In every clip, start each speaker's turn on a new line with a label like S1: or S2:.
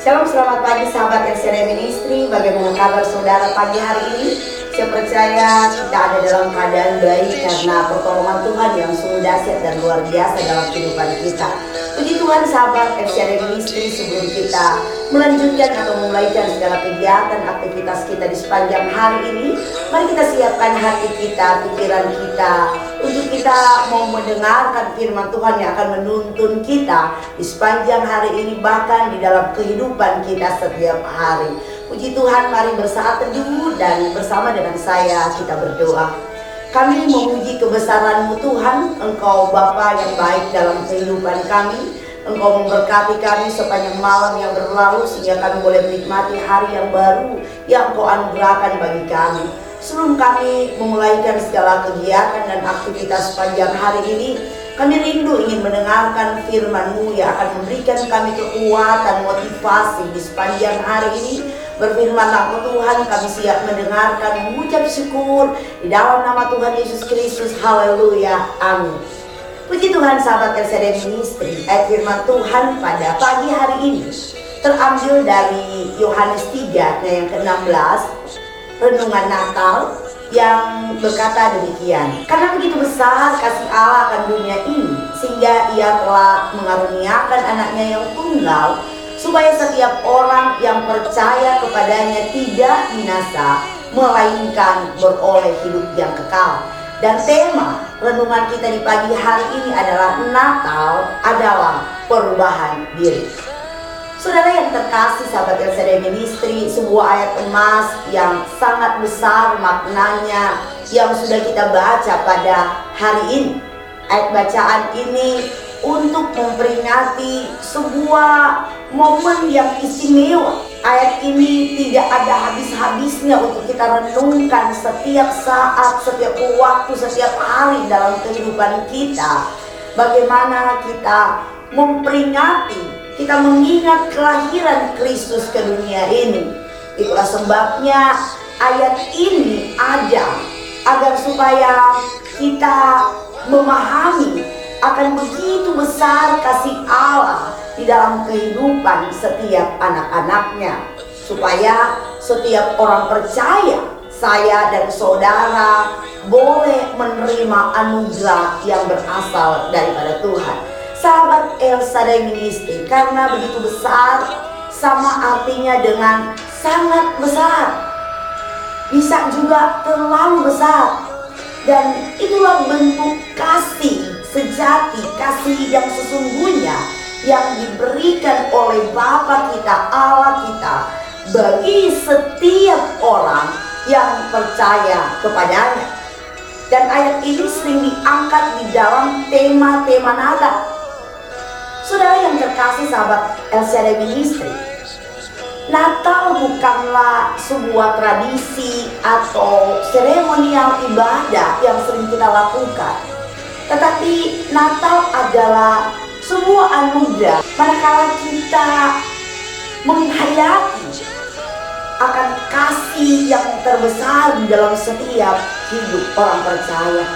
S1: Shalom, selamat pagi sahabat LCD Ministry. Bagaimana kabar saudara pagi hari ini? Saya percaya kita ada dalam keadaan baik karena pertolongan Tuhan yang sungguh dahsyat dan luar biasa dalam kehidupan kita. Puji Tuhan sahabat LCD Ministry, sebelum kita melanjutkan atau memulaikan segala kegiatan aktivitas kita di sepanjang hari ini, mari kita siapkan hati kita, pikiran kita, untuk kita mau mendengarkan firman Tuhan yang akan menuntun kita di sepanjang hari ini, bahkan di dalam kehidupan kita setiap hari. Puji Tuhan, mari bersaat teduh dan bersama dengan saya kita berdoa. Kami memuji kebesaran-Mu Tuhan, Engkau Bapa yang baik dalam kehidupan kami. Engkau memberkati kami sepanjang malam yang berlalu sehingga kami boleh menikmati hari yang baru yang Engkau anugerahkan bagi kami. Sebelum kami memulaikan segala kegiatan dan aktivitas sepanjang hari ini, kami rindu ingin mendengarkan firman-Mu yang akan memberikan kami kekuatan, motivasi di sepanjang hari ini. Berfirmanlah Tuhan, kami siap mendengarkan, mengucap syukur di dalam nama Tuhan Yesus Kristus. Haleluya, amin. Puji Tuhan sahabat LCD Ministry. Ayat firman Tuhan pada pagi hari ini terambil dari Yohanes 3 yang ke-16, renungan Natal, yang berkata demikian. Karena begitu besar kasih Allah akan dunia ini, sehingga Ia telah mengaruniakan anaknya yang tunggal, supaya setiap orang yang percaya kepadanya tidak binasa, melainkan beroleh hidup yang kekal. Dan tema renungan kita di pagi hari ini adalah Natal adalah perubahan diri. Saudara yang terkasih sahabat LCD Ministry, sebuah ayat emas yang sangat besar maknanya yang sudah kita baca pada hari ini. Ayat bacaan ini untuk memperingati sebuah momen yang istimewa. Ayat ini tidak ada habis-habisnya untuk kita renungkan setiap saat, setiap waktu, setiap hari dalam kehidupan kita. Bagaimana kita memperingati, kita mengingat kelahiran Kristus ke dunia ini. Itulah sebabnya ayat ini ada agar supaya kita memahami akan begitu besar kasih Allah di dalam kehidupan setiap anak-anaknya, supaya setiap orang percaya, saya dan saudara, boleh menerima anugerah yang berasal daripada Tuhan. Sahabat LCD Ministry, karena begitu besar sama artinya dengan sangat besar, bisa juga terlalu besar. Dan itulah bentuk kasih sejati, kasih yang sesungguhnya yang diberikan oleh Bapa kita, Allah kita, bagi setiap orang yang percaya kepadanya. Dan ayat ini sering diangkat di dalam tema-tema Natal. Saudara yang terkasih sahabat LCD Ministry, Natal bukanlah sebuah tradisi atau seremonial ibadah yang sering kita lakukan, tetapi Natal adalah sebuah anugerah manakala kita menghayati akan kasih yang terbesar di dalam setiap hidup orang percaya.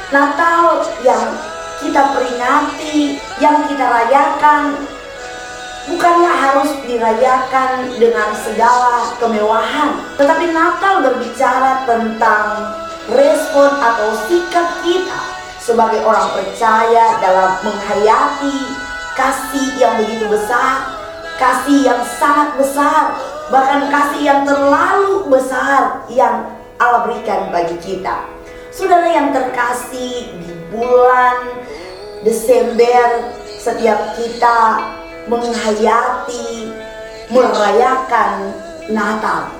S1: Natal yang kita peringati, yang kita rayakan, bukanlah harus dirayakan dengan segala kemewahan, tetapi Natal berbicara tentang respon atau sikap kita sebagai orang percaya dalam menghayati kasih yang begitu besar, kasih yang sangat besar, bahkan kasih yang terlalu besar yang Allah berikan bagi kita. Saudara yang terkasih, di bulan Desember setiap kita menghayati, merayakan Natal.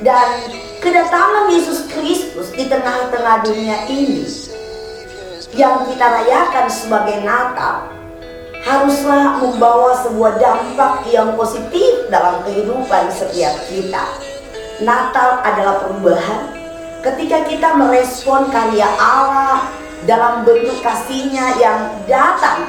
S1: Dan kedatangan Yesus Kristus di tengah-tengah dunia ini yang kita rayakan sebagai Natal haruslah membawa sebuah dampak yang positif dalam kehidupan setiap kita. Natal adalah perubahan ketika kita merespon karya Allah dalam bentuk kasih-Nya yang datang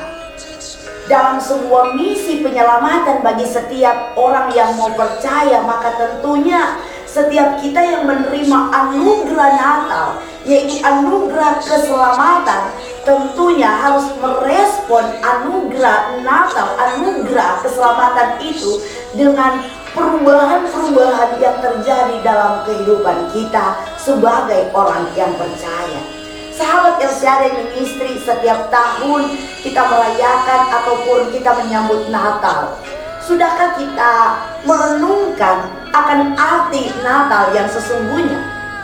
S1: dalam sebuah misi penyelamatan bagi setiap orang yang mau percaya. Maka tentunya setiap kita yang menerima anugerah Natal, yaitu anugerah keselamatan, tentunya harus merespon anugerah Natal, anugerah keselamatan itu dengan perubahan-perubahan yang terjadi dalam kehidupan kita sebagai orang yang percaya. Sahabat LCAD Ministry, setiap tahun kita merayakan ataupun kita menyambut Natal. Sudahkah kita merenungkan akan arti Natal yang sesungguhnya?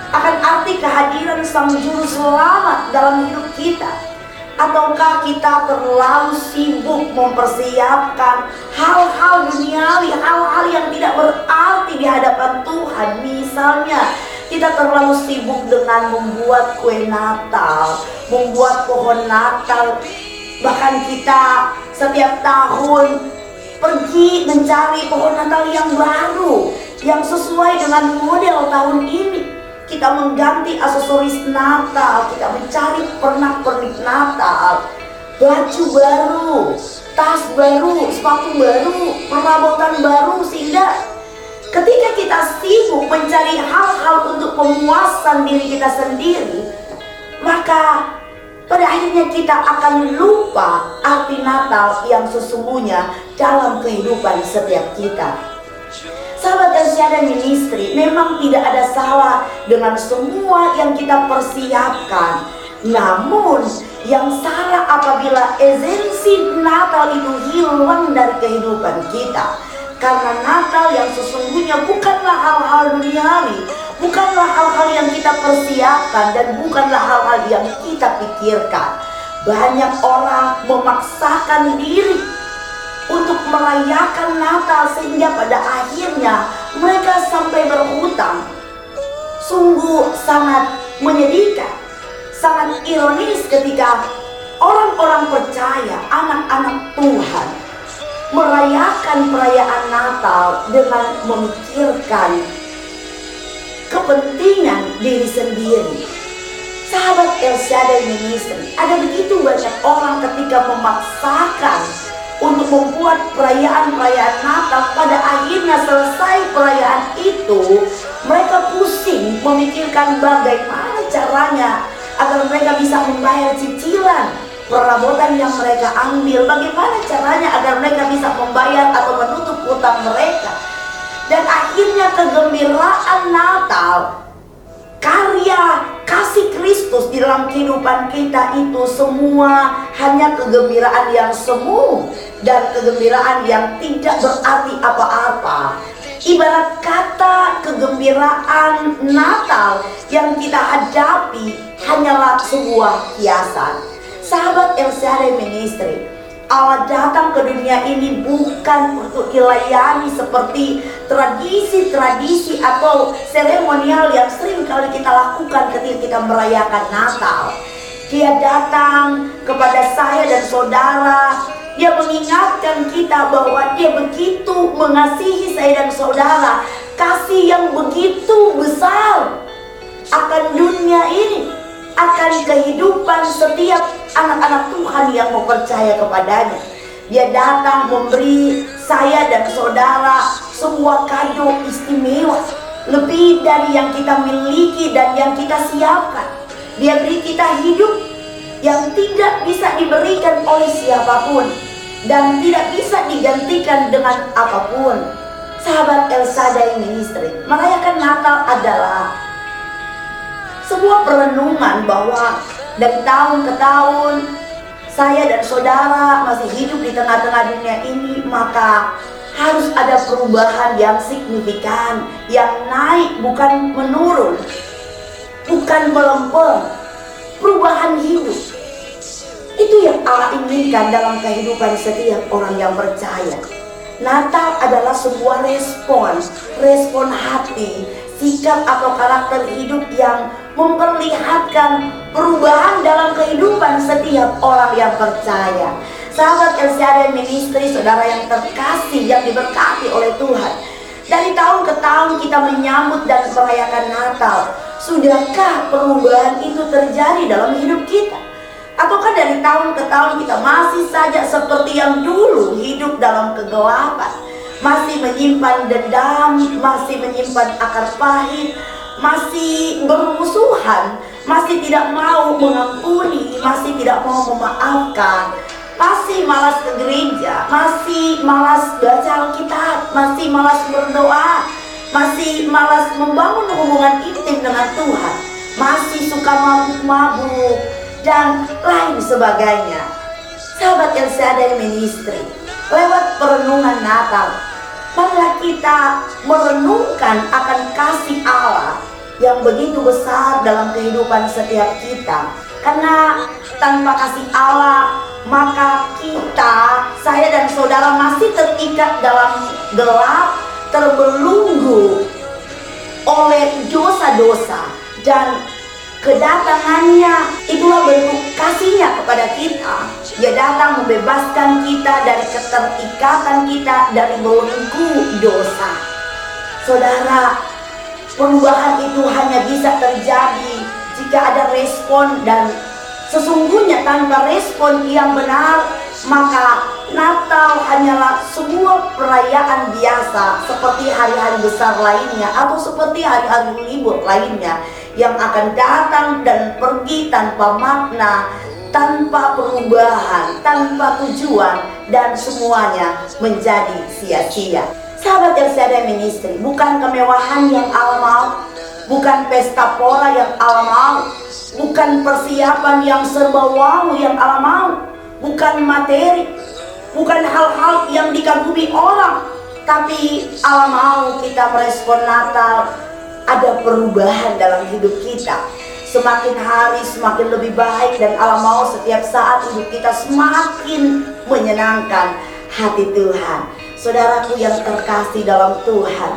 S1: Akan arti kehadiran Sang Juru Selamat dalam hidup kita? Ataukah kita terlalu sibuk mempersiapkan hal-hal duniawi, hal-hal yang tidak berarti di hadapan Tuhan? Misalnya, kita terlalu sibuk dengan membuat kue Natal, membuat pohon Natal. Bahkan kita setiap tahun pergi mencari pohon Natal yang baru, yang sesuai dengan model tahun ini. Kita mengganti aksesoris Natal, kita mencari pernak-pernik Natal, baju baru, tas baru, sepatu baru, perabotan baru, sehingga ketika kita sibuk mencari hal-hal untuk pemuasan diri kita sendiri, maka pada akhirnya kita akan lupa arti Natal yang sesungguhnya dalam kehidupan setiap kita. Sahabat LCAD Ministry, memang tidak ada salah dengan semua yang kita persiapkan. Namun yang salah apabila esensi Natal itu hilang dari kehidupan kita. Karena Natal yang sesungguhnya bukanlah hal-hal duniawi, bukanlah hal-hal yang kita persiapkan, dan bukanlah hal-hal yang kita pikirkan. Banyak orang memaksakan diri untuk merayakan Natal sehingga pada akhirnya mereka sampai berhutang. Sungguh sangat menyedihkan, sangat ironis ketika orang-orang percaya, anak-anak Tuhan, merayakan perayaan Natal dengan memikirkan kepentingan diri sendiri. Sahabat LCAD Ministry, ada begitu banyak orang ketika memaksakan untuk membuat perayaan-perayaan Natal, pada akhirnya selesai perayaan itu mereka pusing memikirkan bagaimana caranya agar mereka bisa membayar cicilan perabotan yang mereka ambil, bagaimana caranya agar mereka bisa membayar atau menutup utang mereka. Dan akhirnya kegembiraan Natal, karya kasih Kristus di dalam kehidupan kita itu semua hanya kegembiraan yang semu dan kegembiraan yang tidak berarti apa-apa. Ibarat kata kegembiraan Natal yang kita hadapi hanyalah sebuah hiasan. Sahabat LCAD Ministry, Allah datang ke dunia ini bukan untuk dilayani seperti tradisi-tradisi atau seremonial yang sering kali kita lakukan ketika kita merayakan Natal. Dia datang kepada saya dan saudara. Dia mengingatkan kita bahwa Dia begitu mengasihi saya dan saudara, kasih yang begitu besar akan dunia ini, akan kehidupan setiap anak-anak Tuhan yang mau percaya kepadanya. Dia datang memberi saya dan saudara sebuah kado istimewa, lebih dari yang kita miliki dan yang kita siapkan. Dia beri kita hidup yang tidak bisa diberikan oleh siapapun dan tidak bisa digantikan dengan apapun. Sahabat LCAD Ministry, merayakan Natal adalah sebuah perenungan bahwa dari tahun ke tahun saya dan saudara masih hidup di tengah-tengah dunia ini, maka harus ada perubahan yang signifikan, yang naik bukan menurun, bukan melempem, perubahan hidup. Itu yang Allah inginkan dalam kehidupan setiap orang yang percaya. Natal adalah sebuah respon hati, sikap atau karakter hidup yang memperlihatkan perubahan dalam kehidupan setiap orang yang percaya. Sahabat LCAD Ministry, saudara yang terkasih, yang diberkati oleh Tuhan, dari tahun ke tahun kita menyambut dan merayakan Natal. Sudahkah perubahan itu terjadi dalam hidup kita? Ataukah dari tahun ke tahun kita masih saja seperti yang dulu, hidup dalam kegelapan, masih menyimpan dendam, masih menyimpan akar pahit, masih bermusuhan, masih tidak mau mengampuni, masih tidak mau memaafkan, masih malas ke gereja, masih malas baca Alkitab, masih malas berdoa, masih malas membangun hubungan intim dengan Tuhan, masih suka mabuk-mabuk dan lain sebagainya. Sahabat yang sadar ministry, lewat perenungan Natal, marilah kita merenungkan akan kasih Allah yang begitu besar dalam kehidupan setiap kita. Karena tanpa kasih Allah, maka kita, saya dan saudara masih terikat dalam gelap, terbelenggu oleh dosa-dosa, dan kedatangannya itulah bentuk kasihnya kepada kita. Dia datang membebaskan kita dari keterikatan kita, dari belenggu dosa. Saudara, perubahan itu hanya bisa terjadi jika ada respon, dan sesungguhnya tanpa respon yang benar, maka Natal hanyalah sebuah perayaan biasa seperti hari-hari besar lainnya atau seperti hari-hari libur lainnya yang akan datang dan pergi tanpa makna, tanpa perubahan, tanpa tujuan, dan semuanya menjadi sia-sia. Sahabat yang sadar ministry, bukan kemewahan yang Allah mau, bukan pesta pora yang Allah mau, bukan persiapan yang serba wow yang Allah mau, bukan materi, bukan hal-hal yang dikagumi orang, tapi Allah mau kita merespon Natal, ada perubahan dalam hidup kita. Semakin hari semakin lebih baik, dan Allah mau setiap saat hidup kita semakin menyenangkan hati Tuhan. Saudaraku yang terkasih dalam Tuhan,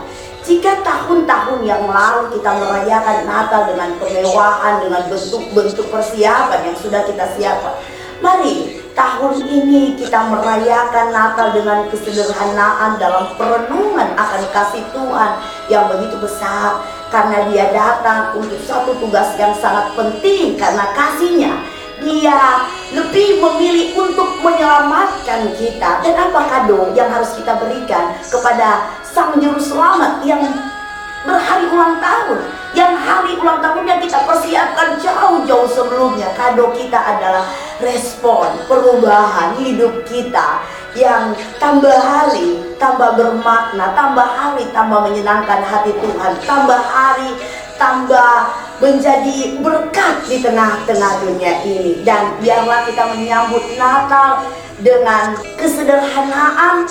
S1: jika tahun-tahun yang lalu kita merayakan Natal dengan kemewahan, dengan bentuk-bentuk persiapan yang sudah kita siapkan, mari tahun ini kita merayakan Natal dengan kesederhanaan dalam perenungan akan kasih Tuhan yang begitu besar. Karena Dia datang untuk satu tugas yang sangat penting, karena kasihnya Dia lebih memilih untuk menyelamatkan kita. Dan apa kado yang harus kita berikan kepada Sang Juru Selamat yang berhari ulang tahun, yang hari ulang tahunnya kita persiapkan jauh-jauh sebelumnya? Kado kita adalah respon perubahan hidup kita yang tambah hari tambah bermakna, tambah hari tambah menyenangkan hati Tuhan, tambah hari tambah menjadi berkat di tengah-tengah dunia ini. Dan biarlah kita menyambut Natal dengan kesederhanaan,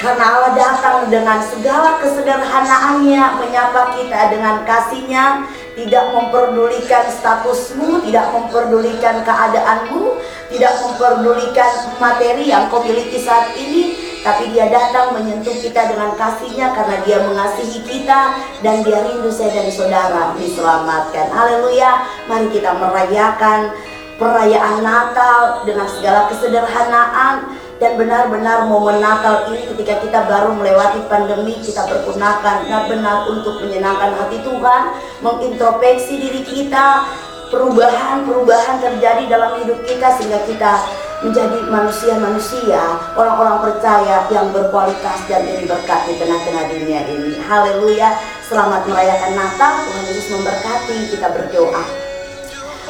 S1: karena Allah datang dengan segala kesederhanaannya menyapa kita dengan kasih-Nya, tidak memperdulikan statusmu, tidak memperdulikan keadaanmu, tidak memperdulikan materi yang kau miliki saat ini, tapi Dia datang menyentuh kita dengan kasih-Nya karena Dia mengasihi kita dan Dia rindu saya dan saudara diselamatkan. Haleluya. Mari kita merayakan perayaan Natal dengan segala kesederhanaan. Dan benar-benar momen Natal ini ketika kita baru melewati pandemi, kita bergunakan benar-benar untuk menyenangkan hati Tuhan, mengintrospeksi diri kita, perubahan-perubahan terjadi dalam hidup kita sehingga kita menjadi manusia-manusia, orang-orang percaya yang berkualitas dan ini berkat di tengah-tengah dunia ini. Haleluya. Selamat merayakan Natal. Tuhan Yesus memberkati. Kita berdoa.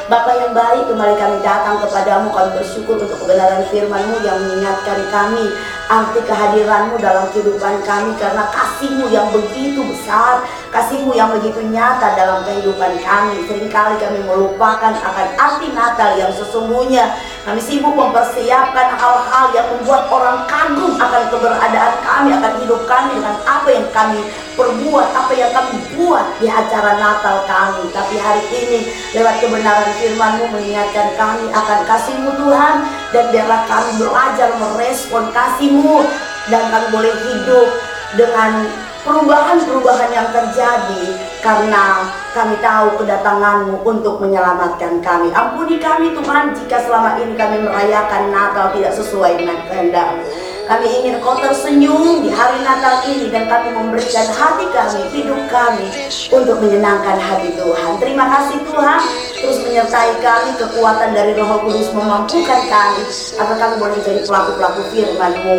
S1: Bapa yang baik, kembali kami datang kepadamu. Kami bersyukur untuk kebenaran firman-Mu yang mengingatkan kami arti kehadiran-Mu dalam kehidupan kami, karena kasih-Mu yang begitu besar, kasih-Mu yang begitu nyata dalam kehidupan kami. Seringkali kami melupakan akan arti Natal yang sesungguhnya. Kami sibuk mempersiapkan hal-hal yang membuat orang kagum akan keberadaan kami, akan hidup kami, dengan apa yang kami perbuat, apa yang kami buat di acara Natal kami. Tapi hari ini lewat kebenaran firman-Mu mengingatkan kami akan kasih-Mu Tuhan, dan biarlah kami belajar merespon kasih-Mu, dan kami boleh hidup dengan perubahan-perubahan yang terjadi karena kami tahu kedatangan-Mu untuk menyelamatkan kami. Ampuni kami Tuhan jika selama ini kami merayakan Natal tidak sesuai dengan kehendak-Mu. Kami ingin Kau tersenyum di hari Natal ini, dan kami memberikan hati kami, hidup kami untuk menyenangkan hati Tuhan. Terima kasih Tuhan, terus menyertai kami, kekuatan dari Roh Kudus memampukan kami agar kami boleh menjadi pelaku-pelaku firman-Mu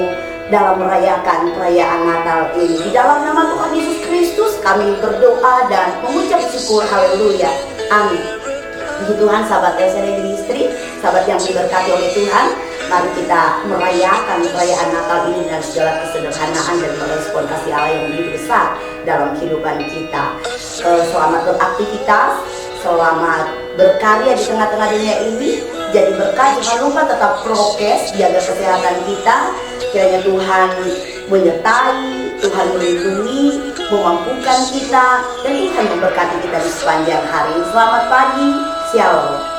S1: dalam merayakan perayaan Natal ini. Di dalam nama Tuhan Yesus Kristus kami berdoa dan mengucap syukur. Haleluya. Amin. Puji Tuhan, sahabat TSR Ministry, sahabat yang diberkati oleh Tuhan, mari kita merayakan perayaan Natal ini dengan segala kesederhanaan dan merespon kasih Allah yang begitu besar dalam kehidupan kita. Selamat beraktivitas, selamat berkarya di tengah-tengah dunia ini. Jadi berkah, jangan lupa tetap prokes, jaga kesehatan kita. Kiranya Tuhan menyertai, Tuhan melindungi, memampukan kita, dan Tuhan memberkati kita di sepanjang hari. Selamat pagi, Shalom.